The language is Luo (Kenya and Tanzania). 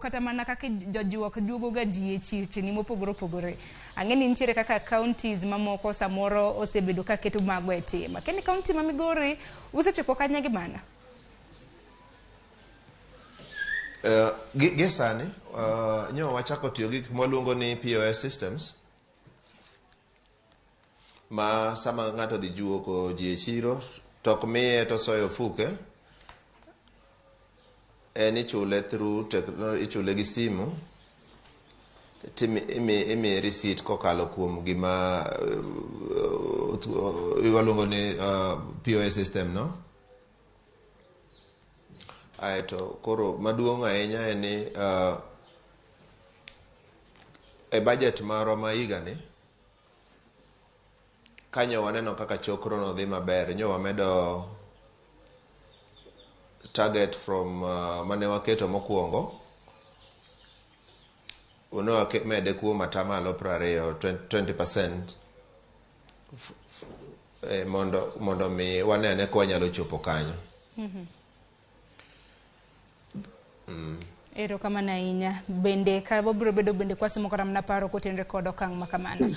Kata mana kaka jojuok duogo ga ji e chirni mopogore opogore. Ang'eni nitiere kaka counties mamoko samoro osebedo ka keto mago e tim. Lakini county ma Migori usechopo kanye gi mana? Gi sani nyo wachako tiyo gi mwaluongo ni POS systems ma sama ng'ato dhi juoko ji e chiro tok miye to soyo fuke ichule through technology, ichule gi simu imi receipt kokalo kuom gima waluongo ni POS system no. Aeto koro maduong' ahinya en ni e budget maro ma higa ni kanyo waneno kaka chokro no dhi maber, nyo wamedo target from mane waketo mokwongo uno mede kuom atamalo 20% mondo mi wanene kwa nyalo chopo kanyo. Ero kama na inya bende karbo bro bedo bende kwasi mokora mna paro kotenre kodo kang makamano.